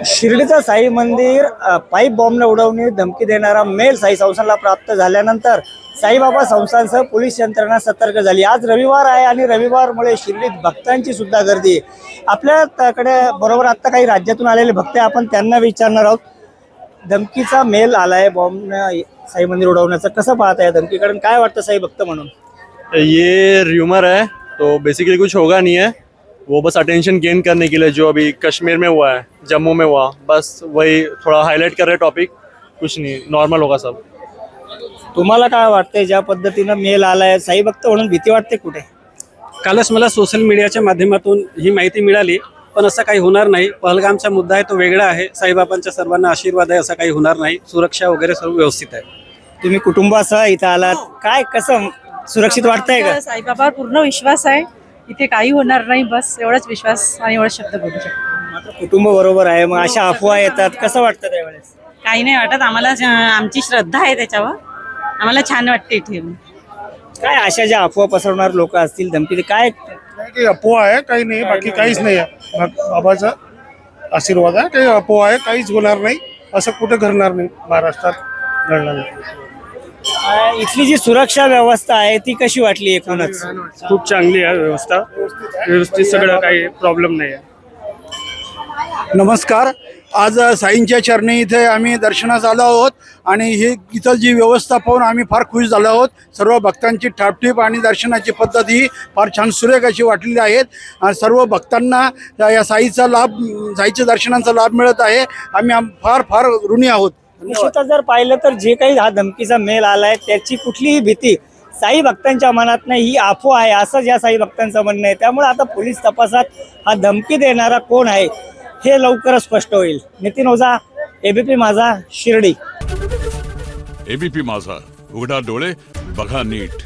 शिर्डीचं साई मंदिर पाईप बॉम्बने उडवणे धमकी देणारा मेल साई संस्थानला प्राप्त झाल्यानंतर साईबाबा संस्थानसह पोलीस यंत्रणा सतर्क झाली। आज रविवार आहे आणि रविवारमुळे शिर्डीत भक्तांची सुद्धा गर्दी आहे। आपल्याकडे बरोबर आता काही राज्यातून आलेले भक्त आहे, आपण त्यांना विचारणार आहोत। धमकीचा मेल आलाय बॉम्बने साई मंदिर उडवण्याचं, कसं पाहता या धमकीकडे, काय वाटतं साई भक्त म्हणून? ये र्यूमर है तो बेसिकली कुछ होगा नहीं है, वो बस अटेंशन गेन करने के लिए जो अभी कश्मीर में हुआ है, जम्मू में हुआ, बस वही थोड़ा हाईलाइट कर रहे टॉपिक, कुछ नहीं, नॉर्मल होगा सब। तुम्हाला काय वाटतंय ज्या पद्धतीनं मेल आलाय, साई भक्त म्हणून भीती वाटते कुठे? कालच मला सोशल मीडियाच्या माध्यमातून ही माहिती मिळाली, पण असं काही होणार नाही। पहलगामचा मुद्दा आहे तो वेगळा आहे, साईबाबांच्या सर्वांना आशीर्वाद आहे, असं काही होणार नाही। सुरक्षा वगैरे सर्व व्यवस्थित आहे। तुम्ही कुटुंबासह इथं आलात, काय कसं सुरक्षित वाटतंय का? साईबाबावर पूर्ण विश्वास आहे, इथे काही होणार नाही, बस एवढाच विश्वास आणि एवढा शब्द बोलू शकतो। मात्र कुटुंब बरोबर आहे, मग अशा अफवा येतात, कसं वाटतं त्यावेळेस? काही नाही वाटत आम्हाला, आमची श्रद्धा आहे त्याच्यावर, आम्हाला छान वाटते इथे। काय अशा ज्या अफवा पसरवणार लोक असतील धमकी, काय काही अपोहा आहे, काही नाही, बाकी काहीच नाही आहे। बाबाचा आशीर्वाद आहे, काही अपोहा आहे, काहीच होणार नाही, असं कुठे घडणार नाही, महाराष्ट्रात घडणार नाही। इथली जी सुरक्षा व्यवस्था आहे ती कशी वाटली एकूणच? खूप चांगली आहे व्यवस्था, व्यवस्थित सगळं काही प्रॉब्लेम नाही आहे। नमस्कार, आज साईंच्या चरणी इथे आम्ही दर्शनास आलो आहोत आणि ही इथं जी व्यवस्था पाहून आम्ही फार खुश झालो आहोत। सर्व भक्तांची ठापटीप आणि दर्शनाची पद्धत ही फार छान सुरेख अशी वाटलेली आहेत। सर्व भक्तांना या साईचा लाभ, साईच्या दर्शनाचा लाभ मिळत आहे। आम्ही फार फार ऋणी आहोत। निश्चितच जर पाहिलं तर जे काही हा धमकीचा मेल आलाय त्याची कुठलीही भीती साई भक्तांच्या मनात नाही, ही अफवा आहे असं या साई भक्तांचं म्हणणं आहे। त्यामुळे आता पोलीस तपासात हा धमकी देणारा कोण आहे हे लवकरच स्पष्ट होईल। नितीन ओझा, एबीपी माझा, शिर्डी। एबीपी माझा, उघडा डोळे बघा नीट।